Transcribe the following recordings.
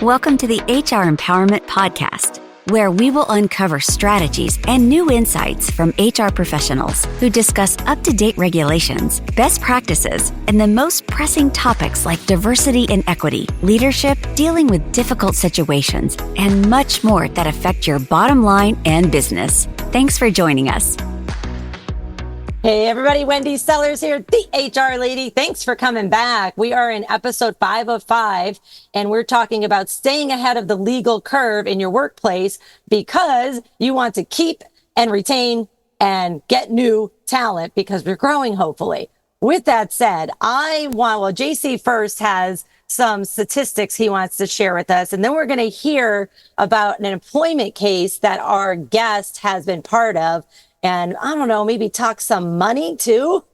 Welcome to the HR Empowerment Podcast, where we will uncover strategies and new insights from HR professionals who discuss up-to-date regulations, best practices, and the most pressing topics like diversity and equity, leadership, dealing with difficult situations, and much more that affect your bottom line and business. Thanks for joining us. Hey everybody, Wendy Sellers here, the HR lady. Thanks for coming back. We are in episode 5 of 5, and we're talking about staying ahead of the legal curve in your workplace because you want to keep and retain and get new talent because we're growing, hopefully. With that said, JC first has some statistics he wants to share with us, and then we're going to hear about an employment case that our guest has been part of. And I don't know, maybe talk some money too.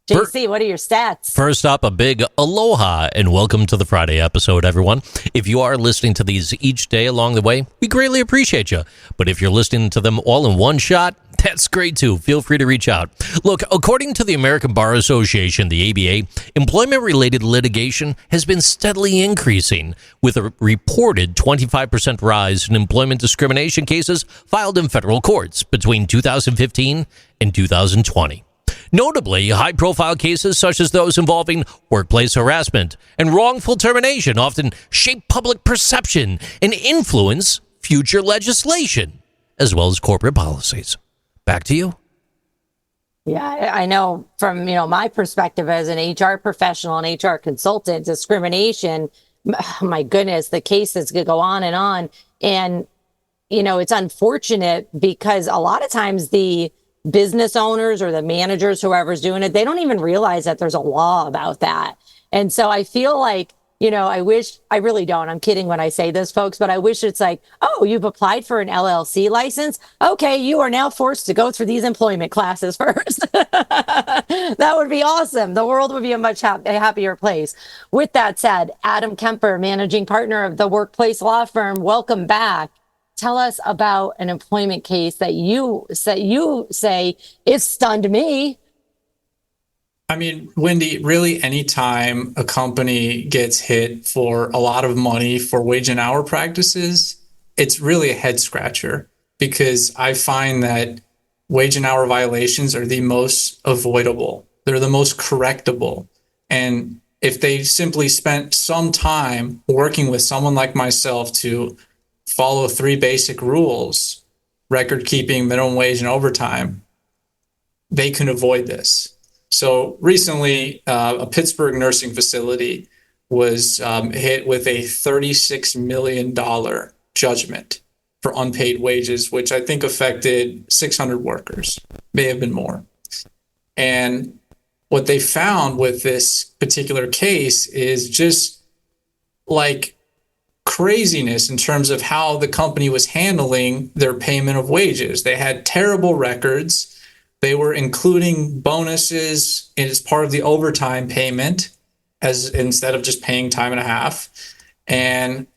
JC, what are your stats? First up, a big aloha and welcome to the Friday episode, everyone. If you are listening to these each day along the way, we greatly appreciate you. But if you're listening to them all in one shot, that's great too. Feel free to reach out. Look, according to the American Bar Association, the ABA, employment-related litigation has been steadily increasing, with a reported 25% rise in employment discrimination cases filed in federal courts between 2015 and 2020. Notably, high-profile cases such as those involving workplace harassment and wrongful termination often shape public perception and influence future legislation, as well as corporate policies. Back to you. Yeah, I know from, my perspective as an HR professional and HR consultant, discrimination, my goodness, the cases could go on. And, it's unfortunate because a lot of times the business owners or the managers, whoever's doing it, they don't even realize that there's a law about that. And so I feel like, I really don't. I'm kidding when I say this, folks, but I wish it's like, oh, you've applied for an LLC license. Okay, you are now forced to go through these employment classes first. That would be awesome. The world would be a much happier place. With that said, Adam Kemper, managing partner of the Workplace Law Firm, welcome back. Tell us about an employment case that you say it stunned me. I mean, Wendy, really anytime a company gets hit for a lot of money for wage and hour practices, it's really a head scratcher because I find that wage and hour violations are the most avoidable. They're the most correctable. And if they simply spent some time working with someone like myself to follow 3 basic rules, record keeping, minimum wage, and overtime, they can avoid this. So recently, a Pittsburgh nursing facility was hit with a $36 million judgment for unpaid wages, which I think affected 600 workers, may have been more. And what they found with this particular case is just like craziness in terms of how the company was handling their payment of wages. They had terrible records. They were including bonuses as part of the overtime payment as instead of just paying time and a half, and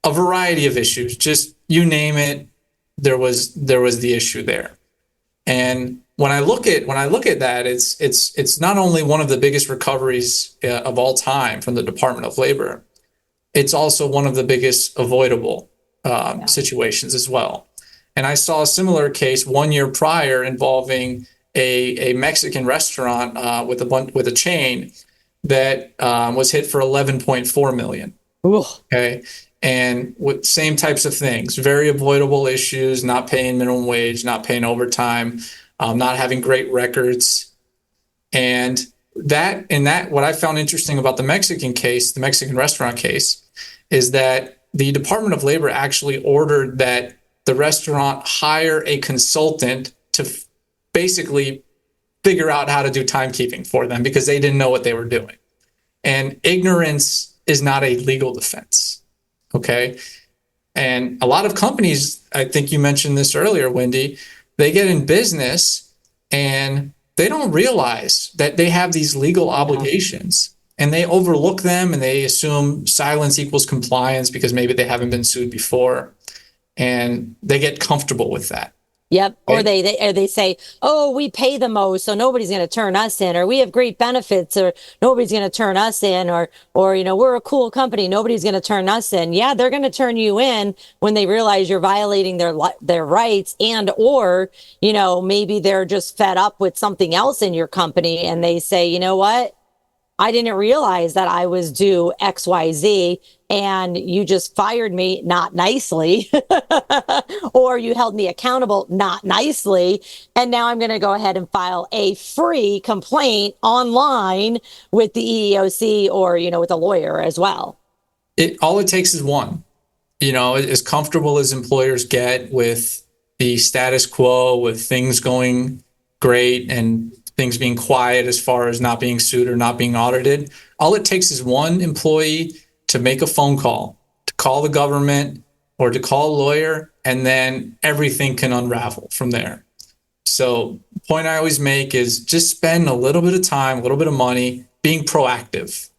a variety of issues. Just you name it, there was the issue there. And when I look at that, it's not only one of the biggest recoveries of all time from the Department of Labor, it's also one of the biggest avoidable situations as well. And I saw a similar case 1 year prior involving a Mexican restaurant with a chain that was hit for $11.4 million. Ooh. Okay, and with same types of things, very avoidable issues: not paying minimum wage, not paying overtime, not having great records, and what I found interesting about the Mexican case, the Mexican restaurant case, is that the Department of Labor actually ordered that the restaurant hire a consultant to basically figure out how to do timekeeping for them because they didn't know what they were doing. And ignorance is not a legal defense, okay? And a lot of companies, I think you mentioned this earlier, Wendy, they get in business and they don't realize that they have these legal obligations and they overlook them and they assume silence equals compliance because maybe they haven't been sued before. And they get comfortable with that. Yep. Okay? Or they say, oh, we pay the most, so nobody's going to turn us in, or we have great benefits, or nobody's going to turn us in, or we're a cool company, nobody's going to turn us in. Yeah, they're going to turn you in when they realize you're violating their rights, and or maybe they're just fed up with something else in your company, and they say, you know what? I didn't realize that I was due XYZ, and you just fired me not nicely, or you held me accountable not nicely. And now I'm going to go ahead and file a free complaint online with the EEOC, or, with a lawyer as well. All it takes is one. As comfortable as employers get with the status quo, with things going great and things being quiet as far as not being sued or not being audited, all it takes is one employee to make a phone call, to call the government or to call a lawyer, and then everything can unravel from there. So the point I always make is just spend a little bit of time, a little bit of money being proactive,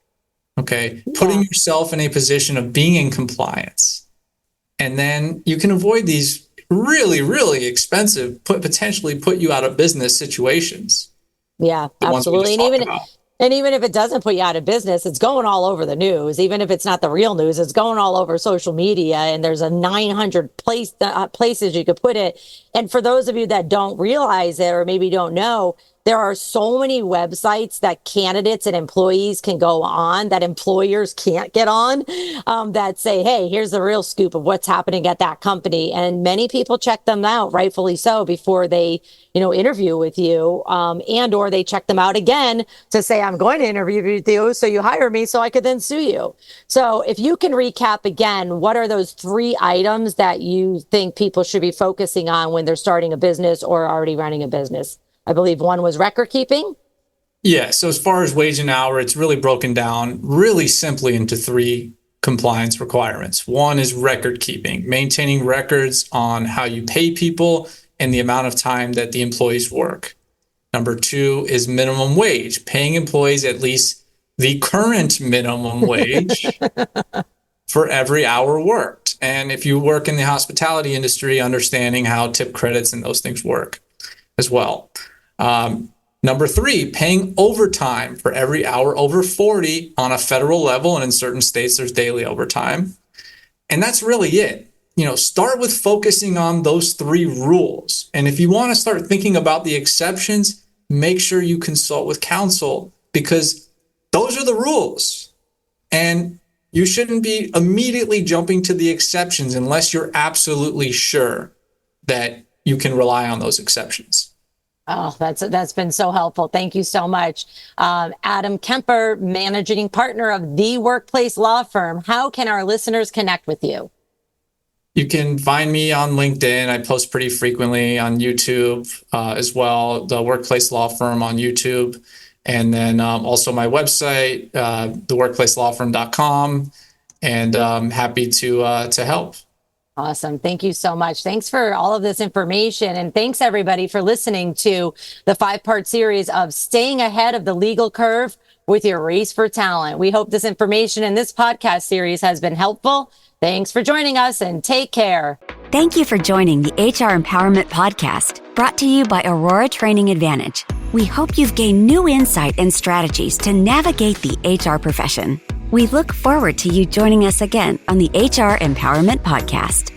okay? Yeah. Putting yourself in a position of being in compliance. And then you can avoid these really, really expensive, potentially put you out of business situations. Yeah, absolutely. And even if it doesn't put you out of business, it's going all over the news. Even if it's not the real news, it's going all over social media, and there's a 900 places you could put it. And for those of you that don't realize it, or maybe don't know, there are so many websites that candidates and employees can go on that employers can't get on, that say, hey, here's the real scoop of what's happening at that company. And many people check them out, rightfully so, before they, interview with you, and or they check them out again to say, I'm going to interview with you, so you hire me so I could then sue you. So if you can recap again, what are those 3 items that you think people should be focusing on when they're starting a business or already running a business? I believe one was record keeping. Yeah. So as far as wage and hour, it's really broken down really simply into 3 compliance requirements. One is record keeping, maintaining records on how you pay people and the amount of time that the employees work. Number 2 is minimum wage, paying employees at least the current minimum wage for every hour worked. And if you work in the hospitality industry, understanding how tip credits and those things work as well. Number 3, paying overtime for every hour over 40 on a federal level. And in certain states, there's daily overtime. And that's really it. Start with focusing on those 3 rules. And if you want to start thinking about the exceptions, make sure you consult with counsel, because those are the rules. And you shouldn't be immediately jumping to the exceptions unless you're absolutely sure that you can rely on those exceptions. Oh, that's been so helpful. Thank you so much. Adam Kemper, managing partner of The Workplace Law Firm. How can our listeners connect with you? You can find me on LinkedIn. I post pretty frequently on YouTube as well, The Workplace Law Firm on YouTube. And then also my website, theworkplacelawfirm.com. And I'm happy to help. Awesome. Thank you so much. Thanks for all of this information. And thanks, everybody, for listening to the 5-part series of Staying Ahead of the Legal Curve with Your Race for Talent. We hope this information in this podcast series has been helpful. Thanks for joining us, and take care. Thank you for joining the HR Empowerment Podcast, brought to you by Aurora Training Advantage. We hope you've gained new insight and strategies to navigate the HR profession. We look forward to you joining us again on the HR Empowerment Podcast.